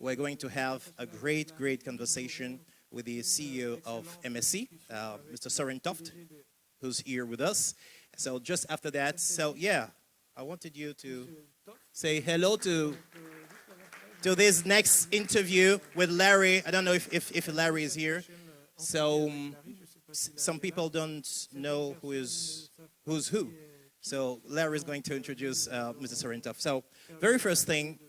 we're going to have a great conversation with the CEO of MSC, Mr. Soren Toft, who's here with us. So just after that, so yeah, I wanted you to say hello to this next interview with Larry. I don't know if Larry is here. So some people don't know who's who. So Larry is going to introduce Mr. Soren Toft. So very first thing,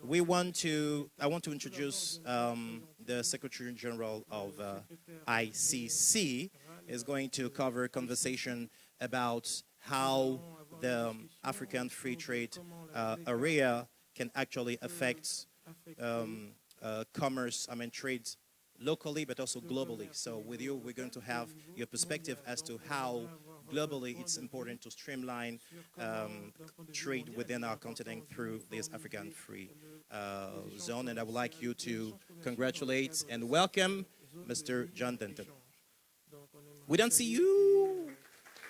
I want to introduce the Secretary General of ICC is going to cover a conversation about how the African free trade area can actually affect commerce, trade locally, but also globally. So with you, we're going to have your perspective as to how globally it's important to streamline trade within our continent through this African free zone. And I would like you to congratulate and welcome Mr. John Denton. We don't see you.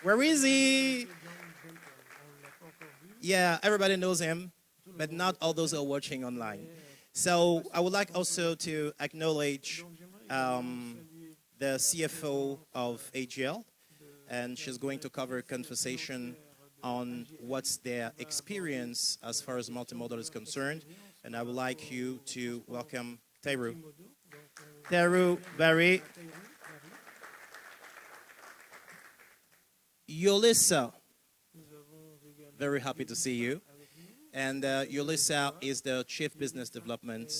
Where is he? Yeah, everybody knows him, but not all those who are watching online. So I would like also to acknowledge the CFO of AGL, and she's going to cover a conversation on what's their experience as far as multimodal is concerned. And I would like you to welcome Teru. Teru Barry. Yolissa, very happy to see you. And Yolissa is the Chief Business Development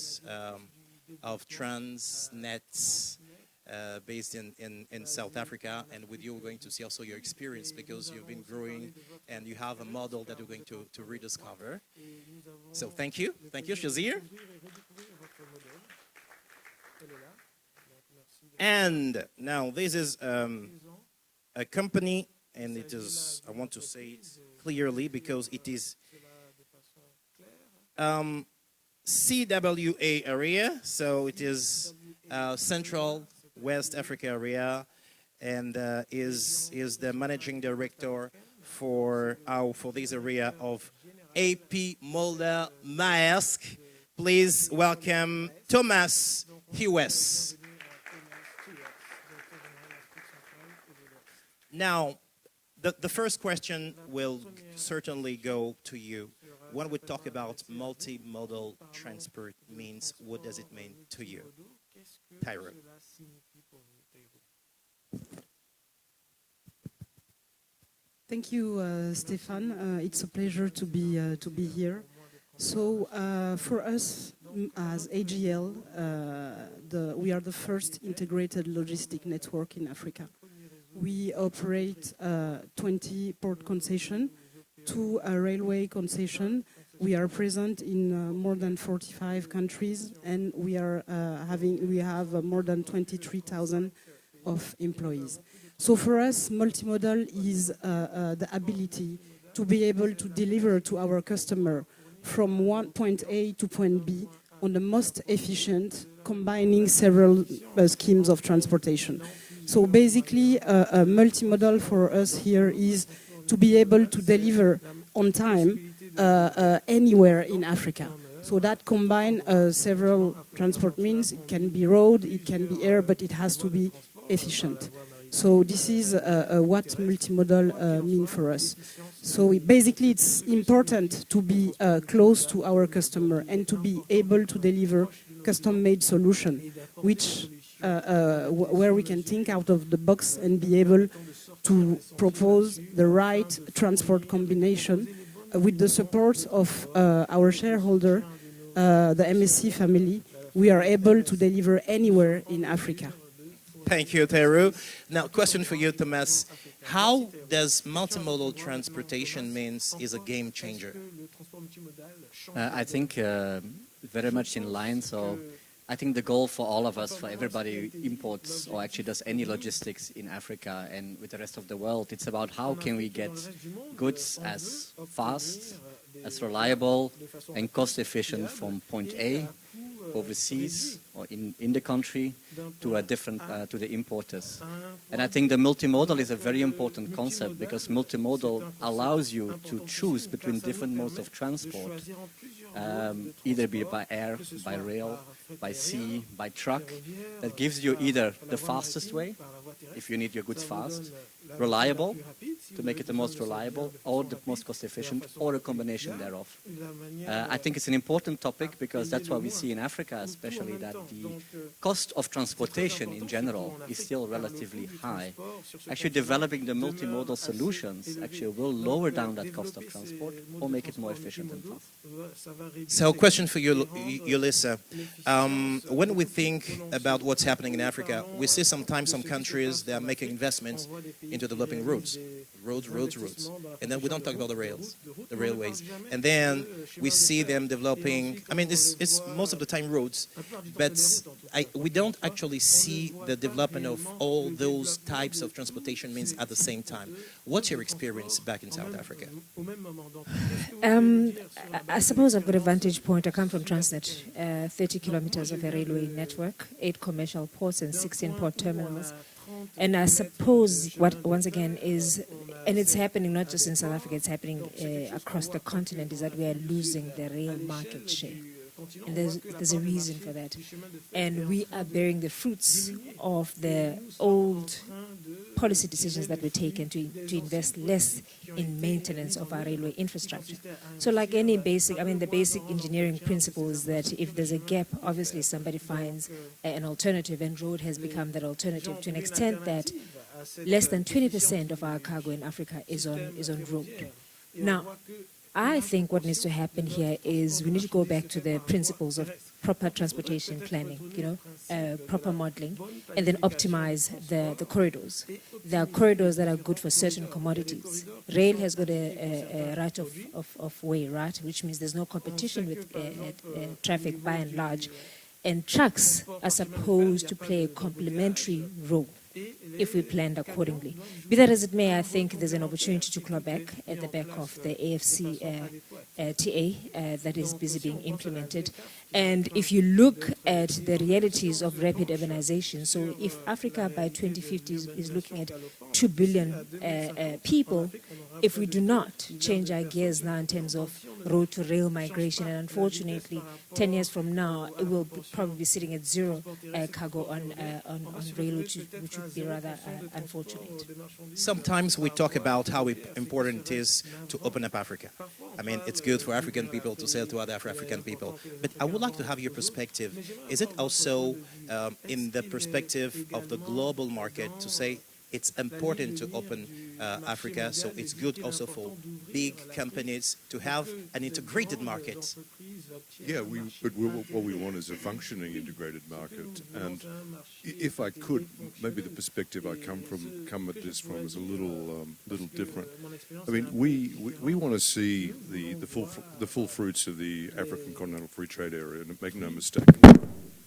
of Transnet based in South Africa. And with you, we're going to see also your experience because you've been growing and you have a model that we're going to rediscover. So thank you. Thank you, Shazir. And now this is a company, and it is, I want to say it clearly because it is CWA area, so it is Central West Africa area, and is the managing director for this area of AP Moller Maersk. Please welcome Thomas Hewes. Now, the first question will certainly go to you. When we talk about multimodal transport means, what does it mean to you? Tyra. Thank you, Stéphane. It's a pleasure to be here. So for us as AGL, we are the first integrated logistic network in Africa. We operate 20 port concessions, 2 railway concessions. We are present in more than 45 countries, and we have more than 23,000 of employees. So for us, multimodal is the ability to be able to deliver to our customer from point A to point B on the most efficient, combining several schemes of transportation. So basically, multimodal for us here is to be able to deliver on time anywhere in Africa. So that combines several transport means. It can be road, it can be air, but it has to be efficient. So this is what multimodal means for us. So basically, it's important to be close to our customer and to be able to deliver custom-made solution, which where we can think out of the box and be able to propose the right transport combination with the support of our shareholder, the MSC family. We are able to deliver anywhere in Africa. Thank you, Teru. Now, question for you, Thomas. How does multimodal transportation means is a game changer? I think very much in line. So I think the goal for all of us, for everybody who imports or actually does any logistics in Africa and with the rest of the world, it's about how can we get goods as fast, as reliable and cost efficient from point A overseas or in the country to a different to the importers. And I think the multimodal is a very important concept because multimodal allows you to choose between different modes of transport either be by air, by rail, by sea, by truck, that gives you either the fastest way, if you need your goods fast, reliable, to make it the most reliable, or the most cost efficient, or a combination thereof. I think it's an important topic because that's why we see in Africa especially that the cost of transportation in general is still relatively high. Actually developing the multimodal solutions actually will lower down that cost of transport or make it more efficient and fast. So question for you, Yulissa. When we think about what's happening in Africa, we see sometimes some countries that are making investments into developing roads. And then we don't talk about the railways. And then we see them developing, I mean, it's most of the time roads, but we don't actually see the development of all those types of transportation means at the same time. What's your experience back in South Africa? I suppose I've got a vantage point. I come from Transnet, 30 kilometers of a railway network, 8 commercial ports and 16 port terminals. And I suppose what, once again, is, and it's happening not just in South Africa, it's happening across the continent, is that we are losing the rail market share. And there's a reason for that. And we are bearing the fruits of the old policy decisions that were taken to invest less in maintenance of our railway infrastructure. So like any basic, I mean, the basic engineering principle is that if there's a gap, obviously somebody finds an alternative, and road has become that alternative to an extent that less than 20% of our cargo in Africa is on road. Now, I think what needs to happen here is we need to go back to the principles of proper transportation planning, proper modeling, and then optimize the corridors. There are corridors that are good for certain commodities. Rail has got a right of way, right, which means there's no competition with traffic by and large. And trucks are supposed to play a complementary role if we planned accordingly. Be that as it may, I think there's an opportunity to claw back at the back of the AfCFTA that is busy being implemented. And if you look at the realities of rapid urbanization, so if Africa by 2050 is looking at 2 billion people, if we do not change our gears now in terms of road to rail migration, and unfortunately 10 years from now it will probably be sitting at zero cargo on rail, which would be rather unfortunate. Sometimes we talk about how important it is to open up Africa. I mean, it's good for African people to sell to other African people, but I would like to have your perspective. Is it also in the perspective of the global market to say it's important to open Africa, so it's good also for big companies to have an integrated market? Yeah, but what we want is a functioning integrated market. And if I could, maybe the perspective I come at this from is a little different. I mean, we want to see the full fruits of the African Continental Free Trade Area, and make no mistake,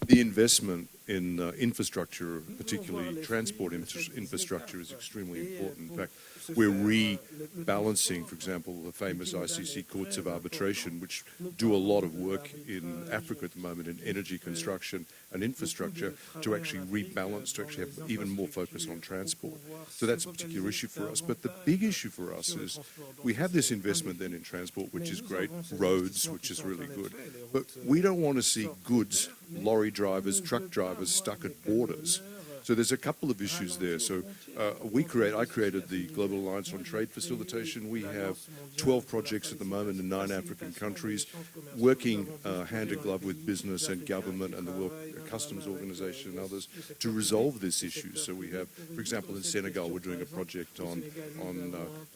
the investment in infrastructure, particularly transport infrastructure, is extremely important. In fact, we're rebalancing, for example, the famous ICC courts of arbitration, which do a lot of work in Africa at the moment in energy construction and infrastructure, to actually rebalance, to actually have even more focus on transport. So that's a particular issue for us. But the big issue for us is we have this investment then in transport, which is great, roads, which is really good. But we don't want to see goods, lorry drivers, truck drivers stuck at borders. So there's a couple of issues there. So I created the Global Alliance on Trade Facilitation. We have 12 projects at the moment in 9 African countries, working hand in glove with business and government and the World Customs Organization and others to resolve this issue. So we have, for example, in Senegal, we're doing a project on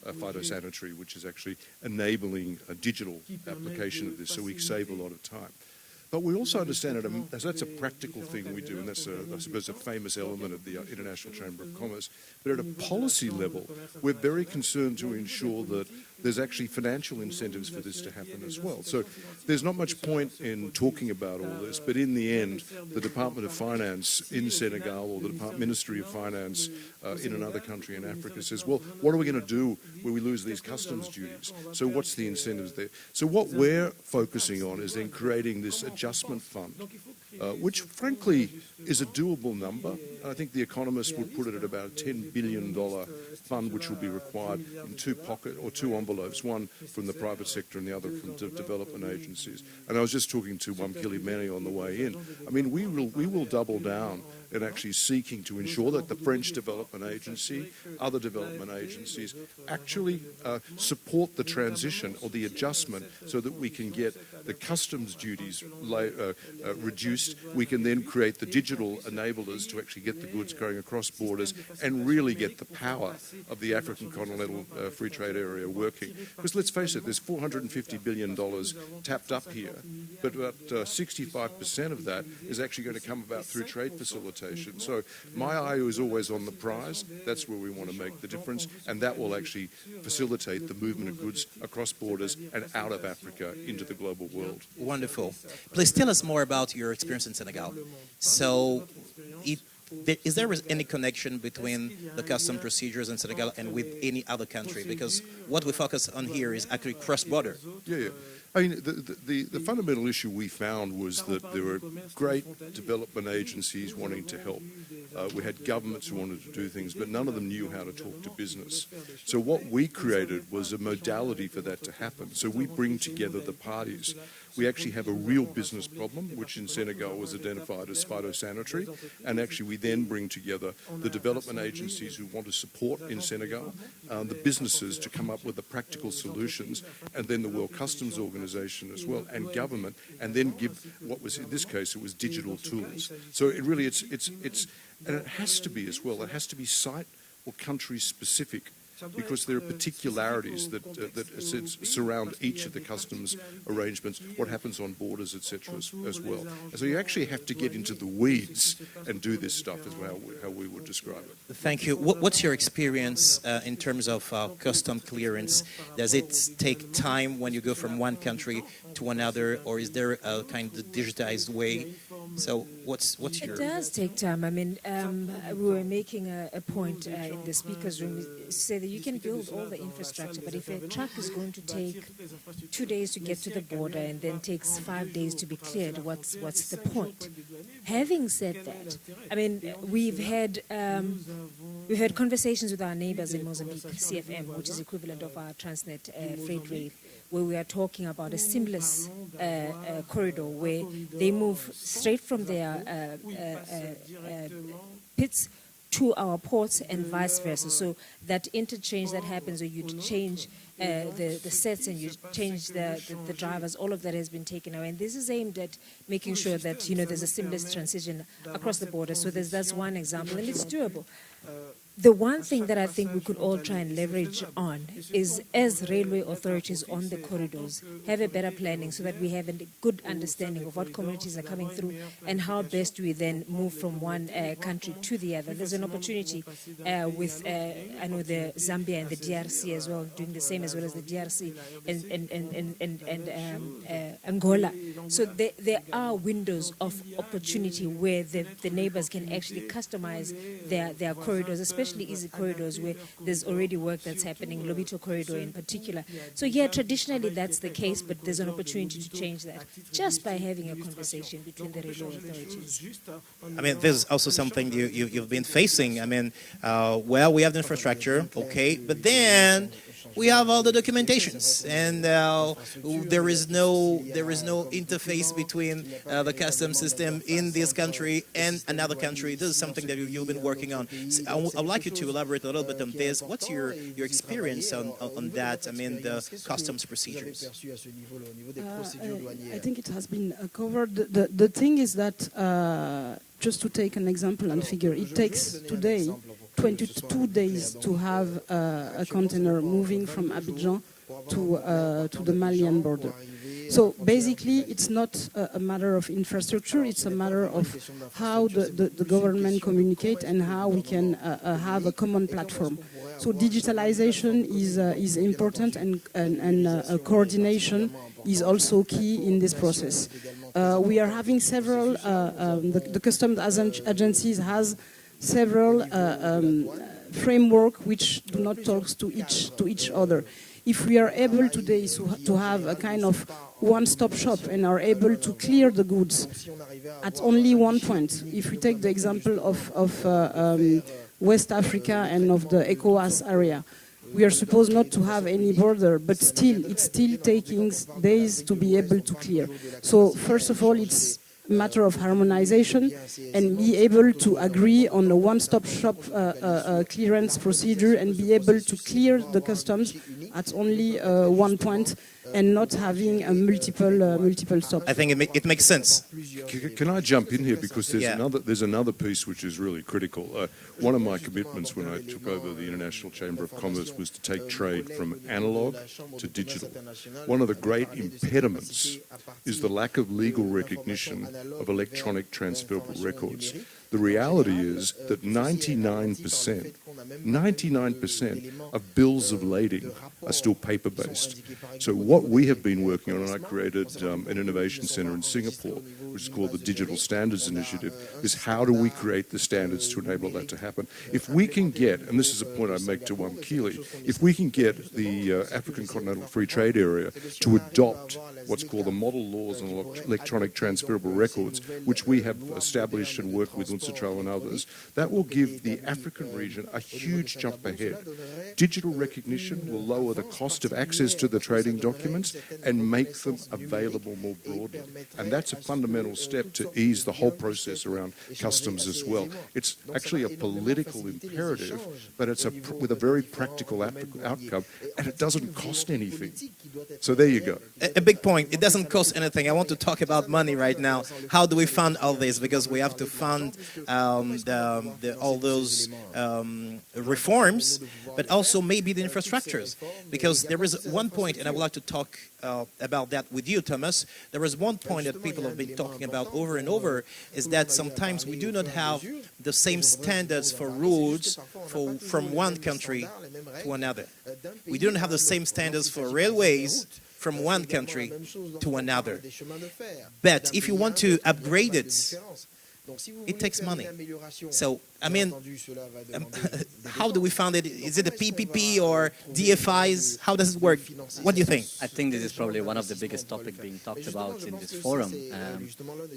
phytosanitary, which is actually enabling a digital application of this, so we save a lot of time. But we also understand it, that's a practical thing we do, and that's, I suppose, a famous element of the International Chamber of Commerce. But at a policy level, we're very concerned to ensure that there's actually financial incentives for this to happen as well. So there's not much point in talking about all this, but in the end, the Department of Finance in Senegal or the Ministry of Finance in another country in Africa says, well, what are we going to do when we lose these customs duties? So what's the incentives there? So what we're focusing on is then creating this adjustment fund which frankly is a doable number. I think the economists would put it at about a $10 billion fund, which will be required in two envelopes, one from the private sector and the other from development agencies. And I was just talking to Wamkili Mene on the way in. I mean, we will double down in actually seeking to ensure that the French Development Agency, other development agencies, actually support the transition or the adjustment so that we can get the customs duties reduced. We can then create the digital enablers to actually get the goods going across borders and really get the power of the African Continental Free Trade Area working. Because let's face it, there's $450 billion tapped up here, but about 65% of that is actually going to come about through trade facilitation. So my eye is always on the prize. That's where we want to make the difference, and that will actually facilitate the movement of goods across borders and out of Africa into the global world. Wonderful. Please tell us more about your experience in Senegal. So, is there any connection between the custom procedures in Senegal and with any other country? Because what we focus on here is actually cross-border. Yeah. I mean, the fundamental issue we found was that there were great development agencies wanting to help. We had governments who wanted to do things, but none of them knew how to talk to business. So what we created was a modality for that to happen. So we bring together the parties. We actually have a real business problem, which in Senegal was identified as phytosanitary, and actually we then bring together the development agencies who want to support in Senegal, the businesses to come up with the practical solutions, and then the World Customs Organization as well, and government, and then give what was, in this case, it was digital tools. So it really, it's and it has to be as well, it has to be site or country specific, because there are particularities that surround each of the customs arrangements, what happens on borders, etc. as well. And so you actually have to get into the weeds and do this stuff, is how we would describe it. Thank you. What's your experience in terms of custom clearance? Does it take time when you go from one country to another, or is there a kind of digitized way? So what's your... It does take time. I mean, we were making a point in the speakers room. We say that you can build all the infrastructure, but if a truck is going to take 2 days to get to the border and then takes 5 days to be cleared, what's the point? Having said that, I mean, we've had conversations with our neighbors in Mozambique, CFM, which is equivalent of our Transnet freight rail, where we are talking about a seamless corridor where they move straight from their pits to our ports and vice versa. So that interchange that happens, where you change the sets and you change the drivers, all of that has been taken away. And this is aimed at making sure that, you know, there's a seamless transition across the border. So that's one example, and it's doable. The one thing that I think we could all try and leverage on is, as railway authorities on the corridors, have a better planning so that we have a good understanding of what communities are coming through and how best we then move from one country to the other. There's an opportunity with, I know, the Zambia and the DRC as well, doing the same, as well as the DRC and Angola. So there are windows of opportunity where the neighbors can actually customize their corridors, especially easy corridors where there's already work that's happening, Lobito corridor in particular. So yeah, traditionally that's the case, but there's an opportunity to change that just by having a conversation between the railway authorities. I mean, this is also something you've been facing. I mean, well, we have the infrastructure, okay, but then we have all the documentations, and there is no interface between the customs system in this country and another country. This is something that you've been working on. So I'd like you to elaborate a little bit on this. What's your experience on that? I mean, the customs procedures. I think it has been covered. The thing is that, just to take an example and figure, it takes today 22 days to have a container moving from Abidjan to the Malian border. So basically, it's not a matter of infrastructure, it's a matter of how the government communicate and how we can have a common platform. So digitalization is important, and coordination is also key in this process. We are having several, the customs agencies has several framework which do not talk to each other. if we are able today to have a kind of one-stop shop and are able to clear the goods at only one point, if we take the example of West Africa and of the ECOWAS area, we are supposed not to have any border, but still, it's still taking days to be able to clear. So first of all, it's a matter of harmonization and be able to agree on a one-stop shop clearance procedure and be able to clear the customs at only one point and not having a multiple stops. I think it makes sense. Can I jump in here, because there's Yeah. there's another piece which is really critical. One of my commitments when I took over the International Chamber of Commerce was to take trade from analog to digital. One of the great impediments is the lack of legal recognition of electronic transferable records. The reality is that 99% of bills of lading are still paper-based. So what we have been working on, and I created an innovation center in Singapore, which is called the Digital Standards Initiative, is how do we create the standards to enable that to happen? If we can get, and this is a point I make to Keely, if we can get the African Continental Free Trade Area to adopt what's called the model laws on electronic transferable records, which we have established and worked with UNCITRAL and others, that will give the African region a huge jump ahead. Digital recognition will lower the cost of access to the trading documents and make them available more broadly. And that's a fundamental step to ease the whole process around customs as well. It's actually a political imperative, but it's with a very practical outcome, and it doesn't cost anything. So there you go. A big point. It doesn't cost anything. I want to talk about money right now. How do we fund all this? Because we have to fund all those reforms, but also maybe the infrastructures. Because there is one point, and I would like to talk about that with you, Thomas. There is one point that people have been talking about over and over, is that sometimes we do not have the same standards for roads from one country to another. We don't have the same standards for railways from one country to another. But if you want to upgrade it, it takes money. So, I mean, how do we fund it? Is it a PPP or DFIs? How does it work? What do you think? I think this is probably one of the biggest topics being talked about in this forum.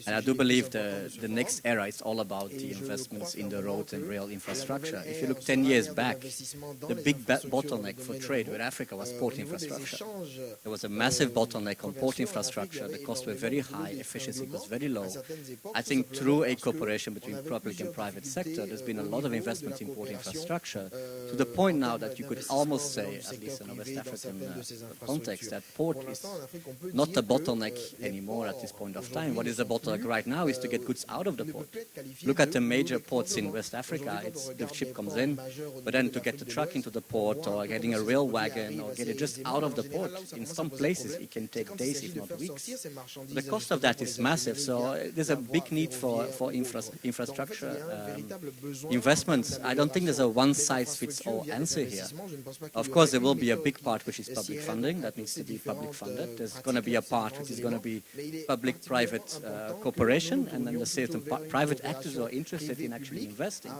And I do believe the next era is all about the investments in the road and rail infrastructure. If you look 10 years back, the big bottleneck for trade with Africa was port infrastructure. There was a massive bottleneck on port infrastructure. The costs were very high, efficiency was very low. I think through a cooperation between public and private sector, there's been a lot of investment in port infrastructure, to the point now that you could almost say, at least in a West African context, that port is not a bottleneck anymore at this point of time. What is the bottleneck right now is to get goods out of the port. Look at the major ports in West Africa. It's the ship comes in, but then to get the truck into the port, or getting a rail wagon, or get it just out of the port, in some places it can take days, if not weeks. The cost of that is massive, so there's a big need for infrastructure investments. I don't think there's a one-size-fits-all answer here. Of course, there will be a big part which is public funding, that needs to be public funded. There's going to be a part which is going to be public-private cooperation, and then the certain private actors who are interested in actually investing.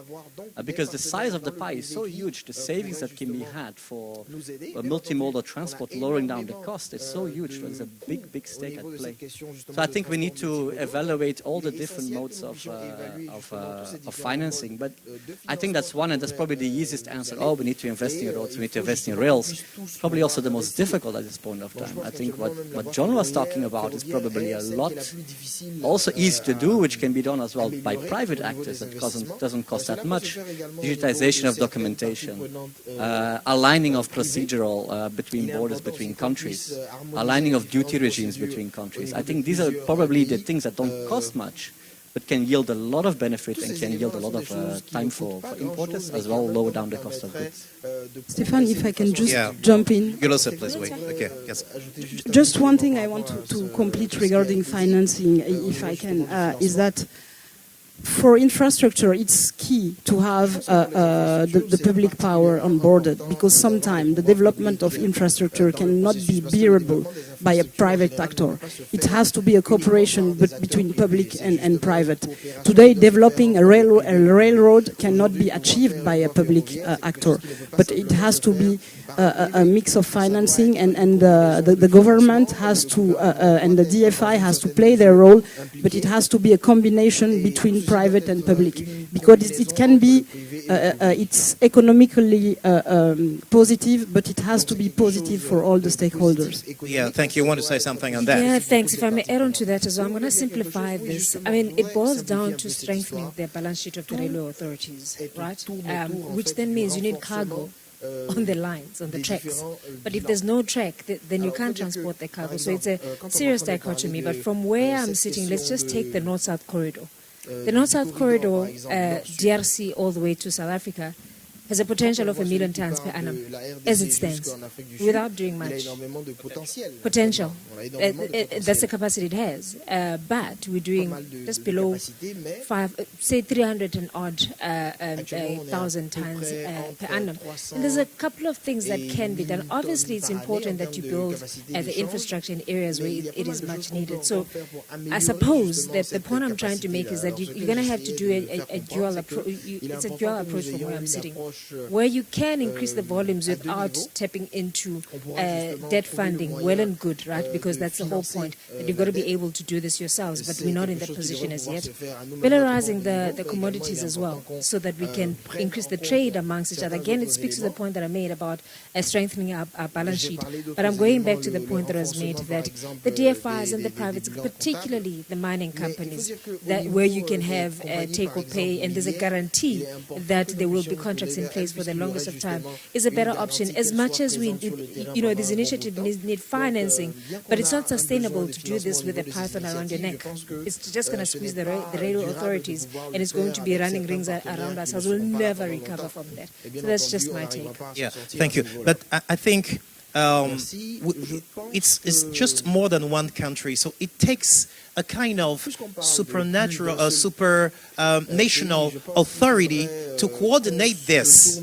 Because the size of the pie is so huge, the savings that can be had for multimodal transport, lowering down the cost, is so huge. There's a big, big stake at play. So I think we need to evaluate all the different modes of financing, but I think that's one, and that's probably the easiest answer. Oh, we need to invest in roads, we need to invest in rails. Probably also the most difficult at this point of time. I think what John was talking about is probably a lot also easy to do, which can be done as well by private actors. That doesn't cost that much. Digitization of documentation, aligning of procedural between borders, between countries, aligning of duty regimes between countries. I think these are probably the things that don't cost much, but can yield a lot of benefit and can yield a lot of time for importers, as well lower down the cost of goods. Stéphane, if I can just jump in. Gulose, please wait. Okay. Yes. Just one thing I want to complete regarding financing, if I can, is that for infrastructure, it's key to have the public power on board, because sometimes the development of infrastructure cannot be bearable by a private actor. It has to be a cooperation between public and private. Today, developing a railroad cannot be achieved by a public actor, but it has to be a mix of financing, and the government has to, and the DFI has to play their role, but it has to be a combination between private and public, because it can be, it's economically positive, but it has to be positive for all the stakeholders. Yeah, thank you. I want to say something on that. Yeah, thanks. If I may add on to that as well, I'm going to simplify this. I mean, it boils down to strengthening the balance sheet of the railway authorities, right? Which then means you need cargo on the lines, on the tracks. But if there's no track, then you can't transport the cargo. So it's a serious dichotomy. But from where I'm sitting, let's just take the North-South corridor. The North-South corridor, DRC all the way to South Africa, has a potential of 1 million tons per annum, as it stands, without doing much. Potential. That's the capacity it has. But we're doing just below 300 and odd thousand tons per annum. And there's a couple of things that can be done. Obviously, it's important that you build the infrastructure in areas where it is much needed. So I suppose that the point I'm trying to make is that you're going to have to do a dual approach. It's a dual approach from where I'm sitting, where you can increase the volumes without tapping into debt funding. Well and good, right? Because that's the whole point, that you've got to be able to do this yourselves, but we're not in that position as yet. Valorizing the commodities as well, so that we can increase the trade amongst each other. Again, it speaks to the point that I made about strengthening our balance sheet. But I'm going back to the point that was made, that the DFIs and the privates, particularly the mining companies, that where you can have take or pay, and there's a guarantee that there will be contracts in place for the longest of time, is a better option. As much as we, these initiatives need financing, but it's not sustainable to do this with a python around your neck. It's just going to squeeze the railway authorities, and it's going to be running rings around ourselves. We'll never recover from that. So that's just my take. Yeah, thank you. But I think it's just more than one country, so it takes a kind of supernatural, national authority to coordinate this.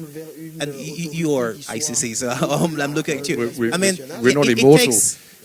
And you are ICC, so I'm looking at you. We're not immortal.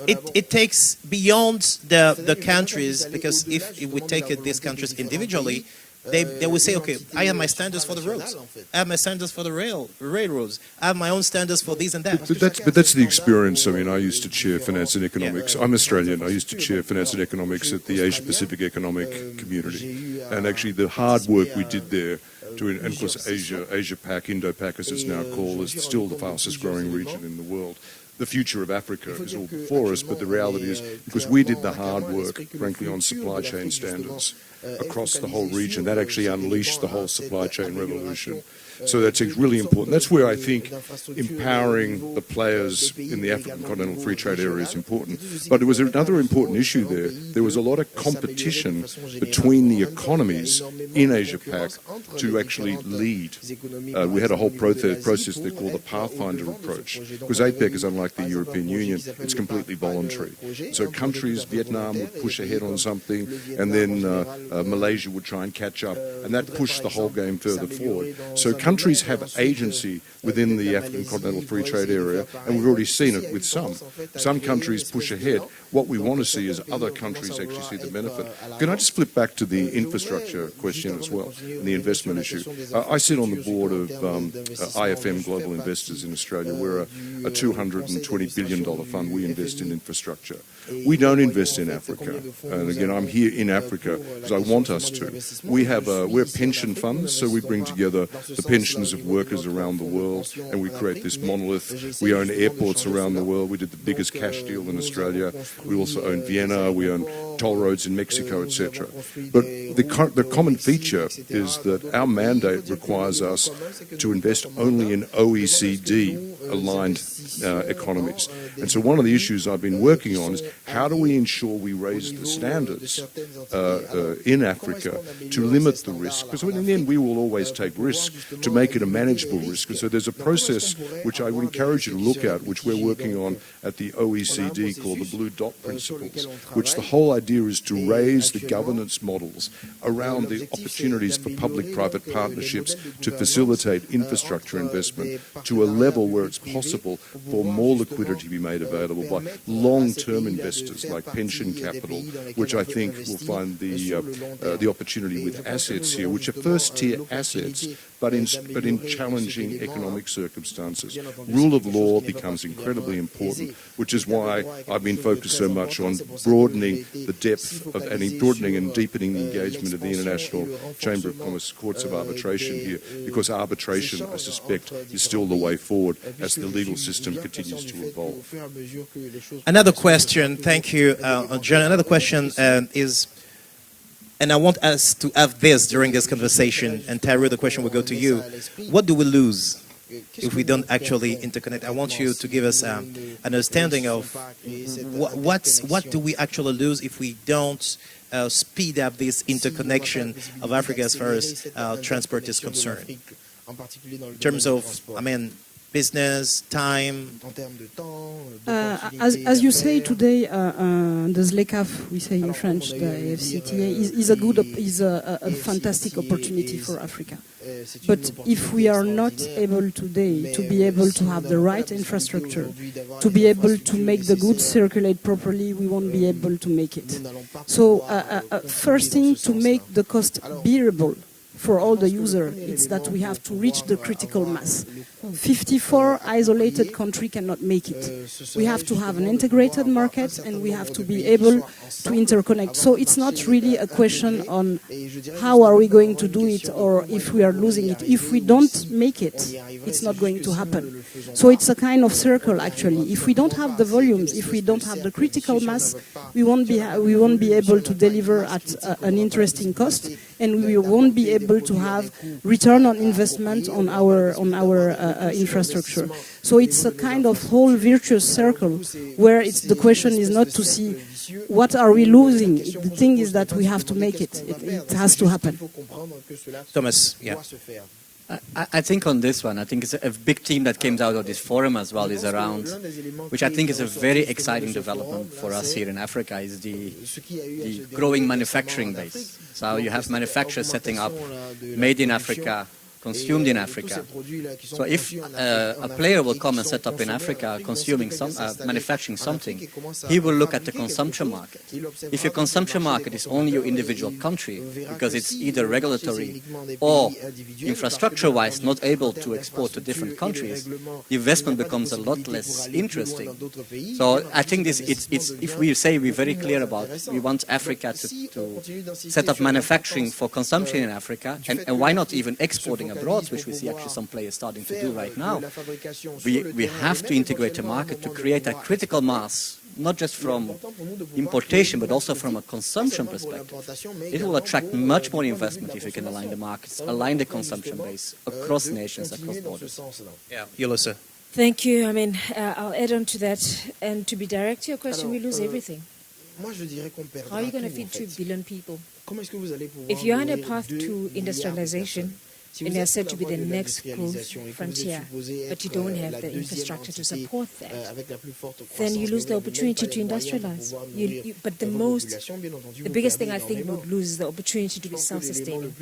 It takes beyond the countries, because if we take these countries individually, they will say, okay, I have my standards for the roads, I have my standards for the railroads, I have my own standards for these and that. But that's the experience. I mean, I used to chair finance and economics. I'm Australian. I used to chair finance and economics at the Asia-Pacific Economic Community. And actually the hard work we did there, and of course Asia-Pac, Indo-Pac as it's now called, is still the fastest growing region in the world. The future of Africa is all before us, but the reality is, because we did the hard work, frankly, on supply chain standards across the whole region, that actually unleashed the whole supply chain revolution. So that's really important. That's where I think empowering the players in the African Continental Free Trade Area is important. But there was another important issue there. There was a lot of competition between the economies in Asia-Pac to actually lead. We had a whole process they called the Pathfinder approach, because APEC is unlike the European Union. It's completely voluntary. So countries, Vietnam would push ahead on something, and then Malaysia would try and catch up, and that pushed the whole game further forward. So countries have agency within the African Continental Free Trade Area, and we've already seen it with some. Some countries push ahead. What we want to see is other countries actually see the benefit. Can I just flip back to the infrastructure question as well, and the investment issue? I sit on the board of IFM Global Investors in Australia. We're a $220 billion fund. We invest in infrastructure. We don't invest in Africa. And again, I'm here in Africa because I want us to. We're pension funds, so we bring together the pensions of workers around the world, and we create this monolith. We own airports around the world. We did the biggest cash deal in Australia. We also own Vienna. We own toll roads in Mexico, etc. But the common feature is that our mandate requires us to invest only in OECD-aligned economies. And so one of the issues I've been working on is how do we ensure we raise the standards in Africa to limit the risk? Because in the end, we will always take risk to make it a manageable risk. And so there's a process which I would encourage you to look at, which we're working on at the OECD, called the Blue Dot Principles, which the whole idea is to raise the governance models around the opportunities for public-private partnerships to facilitate infrastructure investment to a level where it's possible for more liquidity to be made available by long-term investors like pension capital, which I think will find the opportunity with assets here, which are first-tier assets, but in challenging economic circumstances. Rule of law becomes incredibly important, which is why I've been focused so much on broadening the depth of, and broadening and deepening the engagement of the International Chamber of Commerce Courts of Arbitration here, because arbitration, I suspect, is still the way forward as the legal system continues to evolve. Another question, thank you, John. Another question is, and I want us to have this during this conversation, and Tyra, the question will go to you. What do we lose if we don't actually interconnect? I want you to give us an understanding of what do we actually lose if we don't speed up this interconnection of Africa as far as transport is concerned. In terms of, I mean, business, time. As you say today, the ZLECAf, we say in French, the AfCFTA, is a fantastic opportunity for Africa. But if we are not able today to be able to have the right infrastructure, to be able to make the goods circulate properly, we won't be able to make it. So first thing, to make the cost bearable for all the users, it's that we have to reach the critical mass. 54 isolated countries cannot make it. We have to have an integrated market, and we have to be able to interconnect. So it's not really a question on how are we going to do it or if we are losing it. If we don't make it, it's not going to happen. So it's a kind of circle, actually. If we don't have the volumes, if we don't have the critical mass, we won't be able to deliver at an interesting cost, and we won't be able to have return on investment on our infrastructure. So it's a kind of whole virtuous circle where the question is not to see what are we losing. The thing is that we have to make it. It has to happen. Thomas, yeah. I think on this one, I think it's a big theme that came out of this forum as well is around, which I think is a very exciting development for us here in Africa, is the growing manufacturing base. So you have manufacturers setting up, made in Africa, consumed in Africa. So if a player will come and set up in Africa manufacturing something, he will look at the consumption market. If your consumption market is only your individual country, because it's either regulatory or infrastructure-wise not able to export to different countries, the investment becomes a lot less interesting. So I think if we say we're very clear about we want Africa to set up manufacturing for consumption in Africa, and why not even exporting abroad, which we see actually some players starting to do right now. We have to integrate the market to create a critical mass, not just from importation, but also from a consumption perspective. It will attract much more investment if we can align the markets, align the consumption base across nations, across borders. Yeah, Yolisa. Thank you. I mean, I'll add on to that. And to be direct to your question, we lose everything. How are you going to feed 2 billion people? If you're on a path to industrialization, and they're said to be the next growth frontier, but you don't have the infrastructure to support that, then you lose the opportunity to industrialize. But the biggest thing I think we'll lose is the opportunity to be self-sustaining.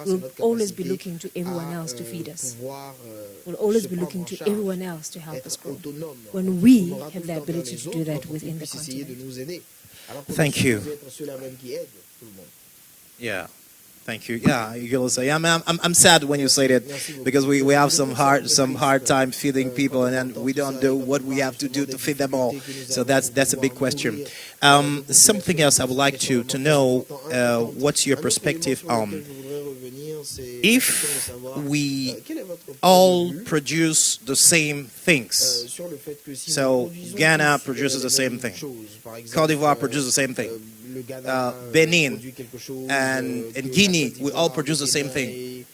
We'll always be looking to everyone else to feed us. We'll always be looking to everyone else to help us grow, when we have the ability to do that within the continent. Thank you. Yeah. Thank you. Yeah, I'm sad when you say that, because we have some hard time feeding people, and then we don't do what we have to do to feed them all. So that's a big question. Something else I would like to know, what's your perspective on if we all produce the same things? So Ghana produces the same thing, Cote d'Ivoire produces the same thing, Benin and Guinea, we all produce the same thing.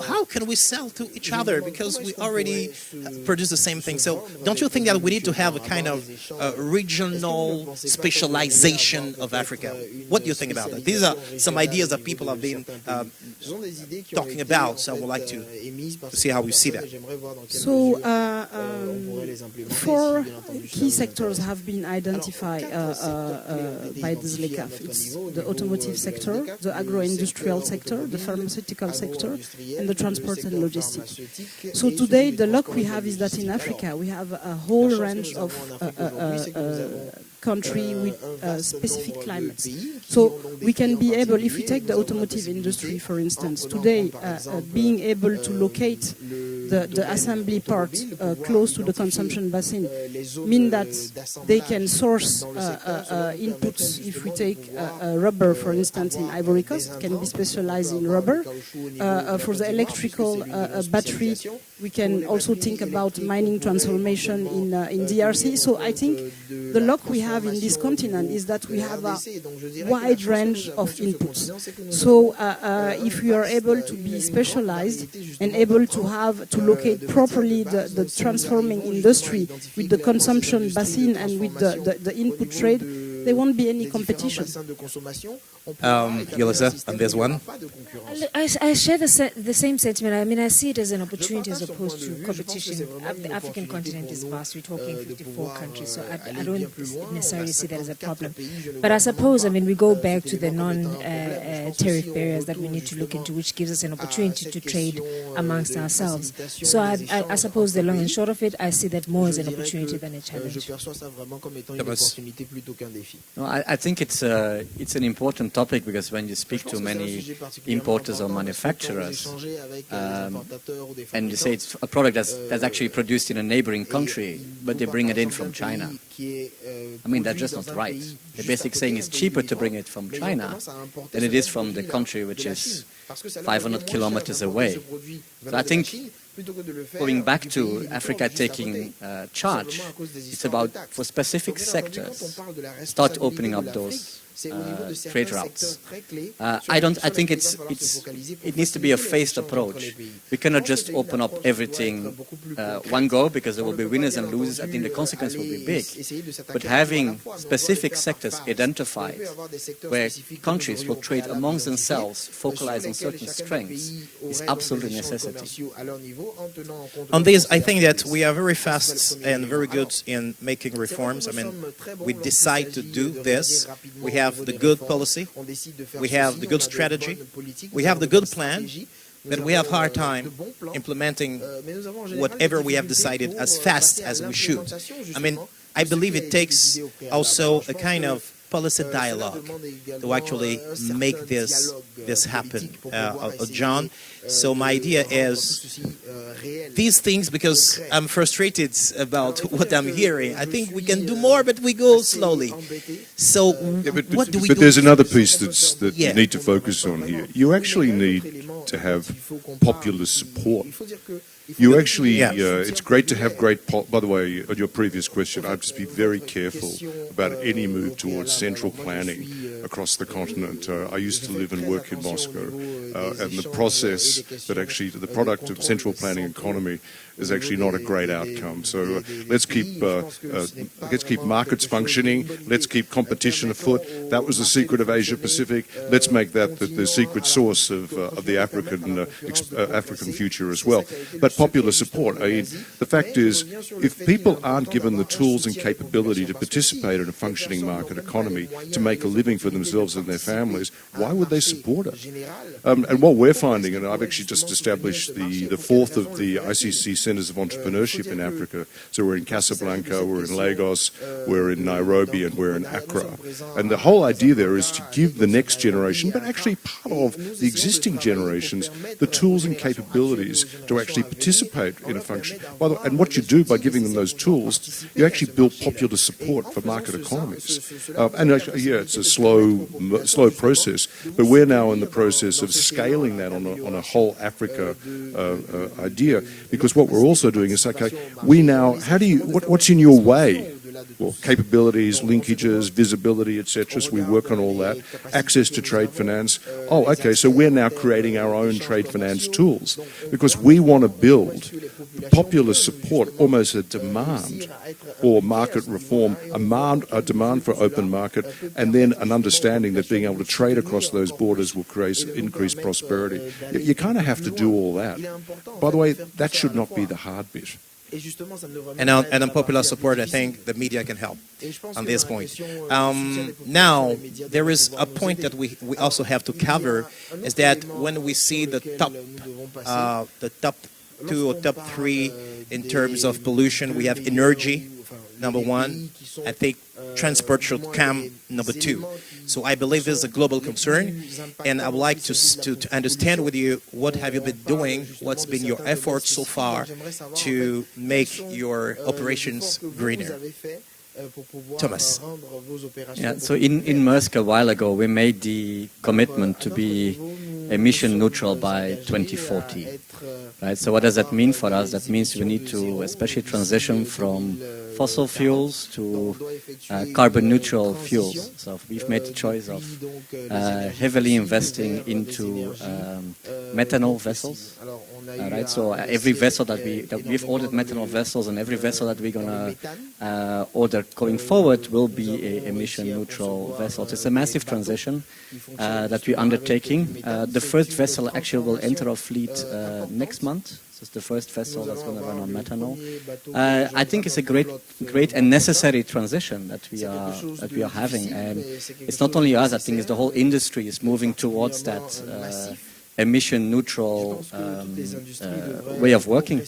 how can we sell to each other? Because we already produce the same thing. So don't you think that we need to have a kind of regional specialization of Africa? What do you think about that? These are some ideas that people have been talking about, so I would like to see how we see that. So 4 key sectors have been identified by the ZLECAf. It's the automotive sector, the agro-industrial sector, the pharmaceutical sector, and the transport and logistics. So today, the luck we have is that in Africa, we have a whole range of country with specific climates. So we can be able, if we take the automotive industry, for instance, today, being able to locate the assembly part close to the consumption basin mean that they can source inputs. If we take rubber, for instance, in Ivory Coast, can be specialized in rubber. For the electrical battery, we can also think about mining transformation in DRC. So I think the luck we have in this continent is that we have a wide range of inputs. So if we are able to be specialized and able to locate properly the transforming industry with the consumption basin and with the input trade, there won't be any competition. Yolisa, and there's one. I share the same sentiment. I mean, I see it as an opportunity as opposed to competition. The African continent is vast. We're talking 54 countries, so I don't necessarily see that as a problem. But I suppose, I mean, we go back to the non-tariff barriers that we need to look into, which gives us an opportunity to trade amongst ourselves. So I suppose the long and short of it, I see that more as an opportunity than a challenge. No, I think it's an important topic, because when you speak to many importers or manufacturers and you say it's a product that's actually produced in a neighboring country, but they bring it in from China, I mean, that's just not right. They're basically saying it's cheaper to bring it from China than it is from the country which is 500 kilometers away. So I think going back to Africa taking charge, it's about, for specific sectors, start opening up those trade routes. I think it needs to be a phased approach. We cannot just open up everything one go, because there will be winners and losers. I think the consequence will be big. But having specific sectors identified where countries will trade amongst themselves, focalize on certain strengths, is absolutely a necessity. On this, I think that we are very fast and very good in making reforms. I mean, we decide to do this. We have the good policy, we have the good strategy, we have the good plan, but we have a hard time implementing whatever we have decided as fast as we should. I mean, I believe it takes also a kind of policy dialogue to actually make this happen, John. So my idea is these things, because I'm frustrated about what I'm hearing. I think we can do more, but we go slowly. So what do we do? But there's another piece that you need to focus on here. You actually need to have popular support. You actually, it's great to have by the way, on your previous question, I'd just be very careful about any move towards central planning across the continent. I used to live and work in Moscow, and the process that actually, the product of central planning economy is actually not a great outcome. So let's keep markets functioning. Let's keep competition afoot. That was the secret of Asia Pacific. Let's make that the secret source of the African future as well. But popular support. I mean, the fact is, if people aren't given the tools and capability to participate in a functioning market economy, to make a living for themselves and their families, why would they support it? And what we're finding, and I've actually just established the fourth of the ICC Centers of Entrepreneurship in Africa. So we're in Casablanca, we're in Lagos, we're in Nairobi, and we're in Accra. And the whole idea there is to give the next generation, but actually part of the existing generations, the tools and capabilities to actually participate in a function. And what you do by giving them those tools, you actually build popular support for market economies. And it's a slow process, but we're now in the process of scaling that on a whole Africa idea, because what we're also doing is, okay, we now, what's in your way capabilities, linkages, visibility, etc. So we work on all that. Access to trade finance. Oh, okay, so we're now creating our own trade finance tools because we want to build popular support, almost a demand for market reform, a demand for open market, and then an understanding that being able to trade across those borders will create increased prosperity. You kind of have to do all that. By the way, that should not be the hard bit. And on popular support, I think the media can help on this point. Now, there is a point that we also have to cover, is that when we see the top 2 or top 3 in terms of pollution, we have energy, number 1. I think transport should come number 2. So I believe this is a global concern, and I would like to understand with you, what have you been doing, what's been your efforts so far to make your operations greener? Thomas. Yeah, so in Maersk a while ago, we made the commitment to be emission neutral by 2040. Right? So what does that mean for us? That means we need to especially transition from fossil fuels to carbon neutral fuels. So we've made the choice of heavily investing into methanol vessels. Right? So every vessel that we've ordered methanol vessels, and every vessel that we're gonna order going forward will be a emission neutral vessel. So it's a massive transition that we're undertaking. The first vessel actually will enter our fleet next month. So it's the first vessel that's going to run on methanol. I think it's a great and necessary transition that we are having, and it's not only us. I think it's the whole industry is moving towards that emission neutral way of working.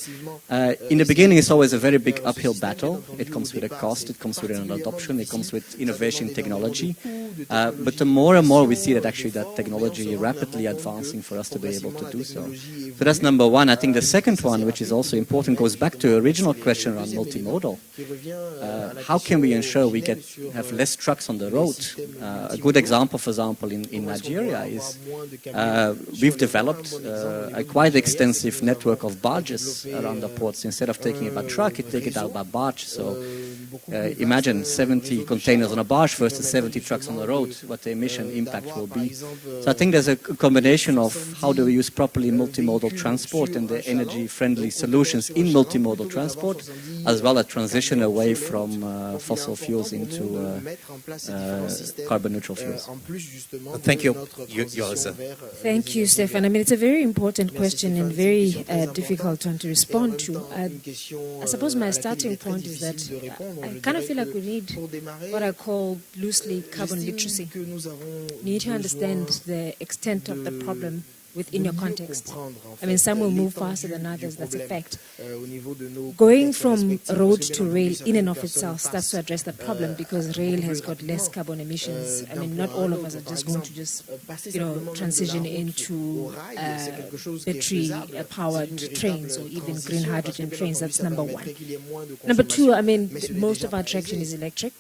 In the beginning, it's always a very big uphill battle. It comes with a cost, it comes with an adoption, it comes with innovation technology. But the more and more we see that actually that technology is rapidly advancing for us to be able to do so. So that's number 1. I think the second one, which is also important, goes back to the original question around multimodal. How can we ensure we have less trucks on the road? A good example, for example, in Nigeria is we've developed a quite extensive network of barges around the ports. Instead of taking it by truck, you take it out by barge. So imagine 70 containers on a barge versus 70 trucks on the road, what the emission impact will be. So I think there's a combination of how do we use properly multimodal transport and the energy-friendly solutions in multimodal transport, as well as transition away from fossil fuels into carbon-neutral fuels. Thank you, Yolisa. Thank you, Stefan. I mean, it's a very important question and very difficult one to respond to. I suppose my starting point is that I kind of feel like we need what I call loosely carbon literacy. You need to understand the extent of the problem within your context. I mean, some will move faster than others, that's a fact. Going from road to rail in and of itself starts to address the problem, because rail has got less carbon emissions. I mean, not all of us are just going to just, transition into battery-powered trains or even green hydrogen trains. That's number 1. Number 2, I mean, most of our traction is electric.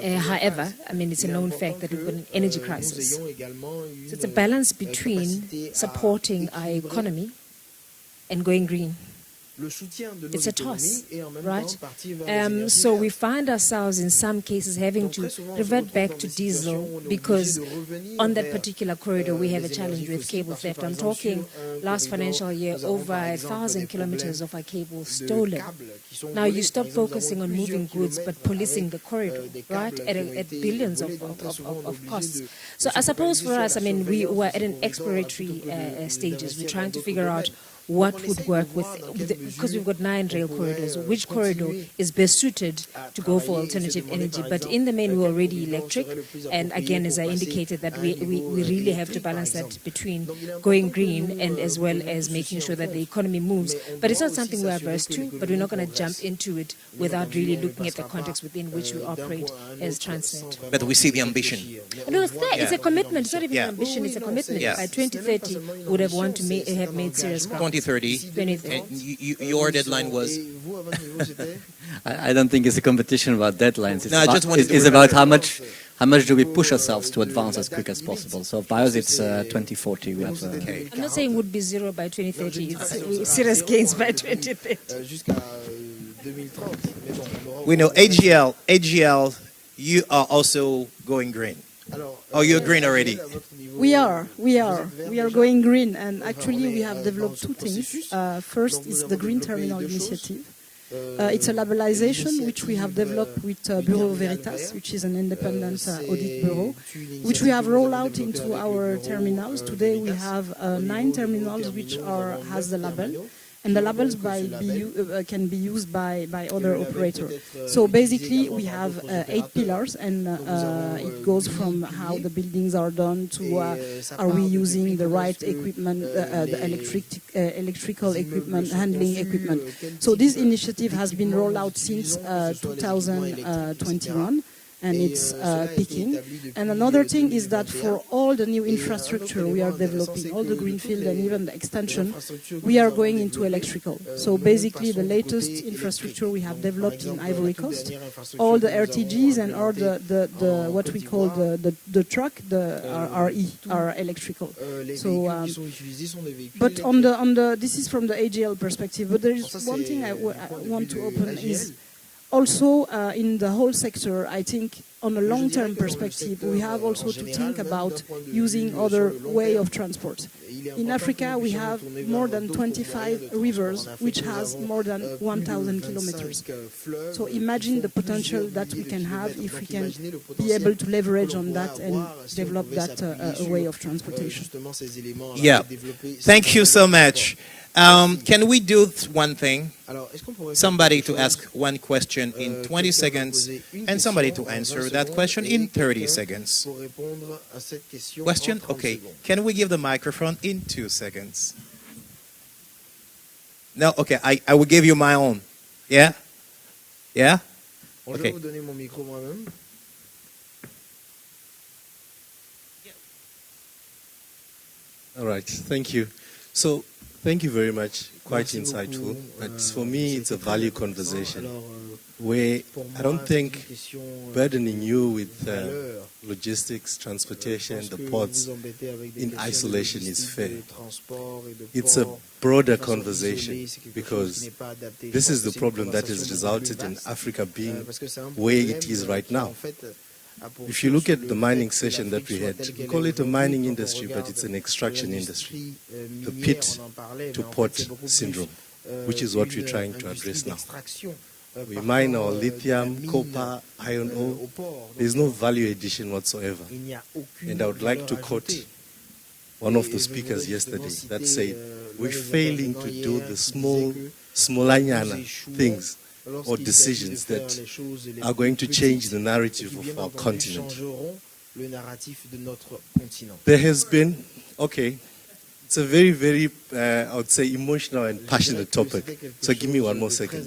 However, I mean, it's a known fact that we've got an energy crisis. So it's a balance between supporting our economy and going green. It's a toss, right? So we find ourselves in some cases having to revert back to diesel, because on that particular corridor we have a challenge with cable theft. I'm talking last financial year, over 1,000 kilometers of our cable stolen. Now you stop focusing on moving goods but policing the corridor, right, at billions of costs. So I suppose for us, I mean, we were at an exploratory stages. We're trying to figure out what would work because we've got 9 rail corridors, which corridor is best suited to go for alternative energy. But in the main, we're already electric. And again, as I indicated, that we really have to balance that between going green and as well as making sure that the economy moves. But it's not something we're averse to, but we're not going to jump into it without really looking at the context within which we operate as Transnet. But we see the ambition. No, it's there. It's a commitment. It's not even an ambition, it's a commitment. By 2030, we would have want to have made serious progress. 2030, and your deadline was? I don't think it's a competition about deadlines. It's about how much do we push ourselves to advance as quick as possible. So by us, it's 2040. We have I'm not saying it would be 0 by 2030. It's serious gains by 2030. we know AGL, you are also going green. Oh, you're green already. We are going green, and actually we have developed two things. First is the Green Terminal Initiative. It's a labelization which we have developed with Bureau Veritas, which is an independent audit bureau, which we have rolled out into our terminals. Today we have 9 terminals which has the label, and the labels can be used by other operators. So basically we have 8 pillars, and it goes from how the buildings are done to are we using the right equipment, the electrical equipment, handling equipment. So this initiative has been rolled out since 2021. And it's peaking. And another thing is that for all the new infrastructure we are developing, all the greenfield and even the extension, we are going into electrical. So basically the latest infrastructure we have developed in Ivory Coast, all the RTGs and all the what we call the truck, the RE, are electrical. So, but on the this is from the AGL perspective. But there is one thing I want to open is. Also, in the whole sector, I think on a long-term perspective, we have also to think about using other way of transport. In Africa, we have more than 25 rivers, which has more than 1,000 kilometers. So imagine the potential that we can have if we can be able to leverage on that and develop that way of transportation. Yeah, thank you so much. Can we do one thing? Somebody to ask one question in 20 seconds and somebody to answer that question in 30 seconds. Question? Okay. Can we give the microphone in 2 seconds? No? Okay. I will give you my own. Yeah? Yeah? Okay. All right. Thank you. So, thank you very much. Quite insightful. But for me, it's a value conversation where I don't think burdening you with logistics, transportation, the ports in isolation is fair. It's a broader conversation because this is the problem that has resulted in Africa being where it is right now. If you look at the mining session that we had, we call it a mining industry, but it's an extraction industry. The pit to port syndrome, which is what we're trying to address now. We mine our lithium, copper, iron ore. There's no value addition whatsoever. And I would like to quote one of the speakers yesterday that said, we're failing to do the smallanyana things or decisions that are going to change the narrative of our continent. There has been, okay, it's a very, very, I would say, emotional and passionate topic. So give me one more second.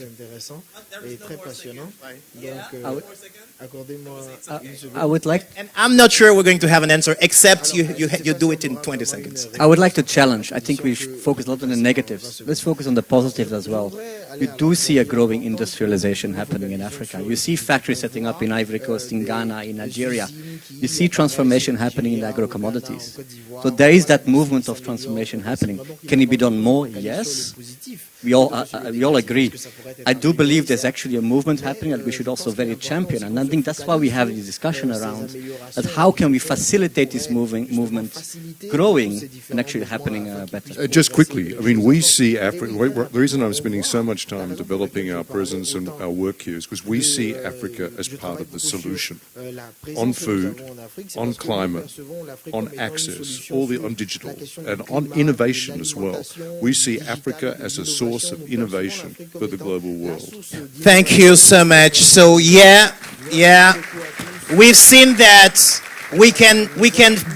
I would like, And I'm not sure we're going to have an answer, except you do it in 20 seconds. I would like to challenge. I think we should focus not on the negatives. Let's focus on the positives as well. You do see a growing industrialization happening in Africa. You see factories setting up in Ivory Coast, in Ghana, in Nigeria. You see transformation happening in the agro-commodities. So there is that movement of transformation happening. Can it be done more? Yes. We all agree. I do believe there's actually a movement happening that we should also very champion. And I think that's why we have this discussion around that how can we facilitate this movement growing and actually happening better. Just quickly, I mean, we see Africa, the reason I'm spending so much time developing our presence and our work here is because we see Africa as part of the solution on food, on climate, on access, on digital, and on innovation as well. We see Africa as a source of innovation for the global world. Thank you so much. So yeah, we've seen that we can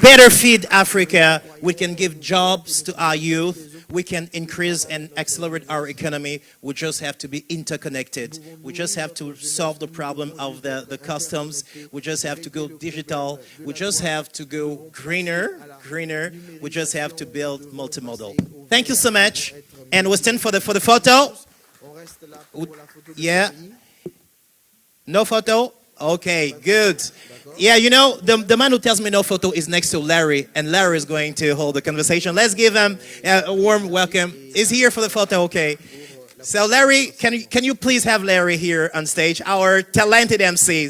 better feed Africa. We can give jobs to our youth. We can increase and accelerate our economy. We just have to be interconnected. We just have to solve the problem of the customs. We just have to go digital. We just have to go greener. We just have to build multimodal. Thank you so much. And we stand for the photo. Yeah. No photo? Okay, good. Yeah, you know, the man who tells me no photo is next to Larry, and Larry is going to hold the conversation. Let's give him a warm welcome. He's here for the photo, okay. So Larry, can you please have Larry here on stage, our talented MC.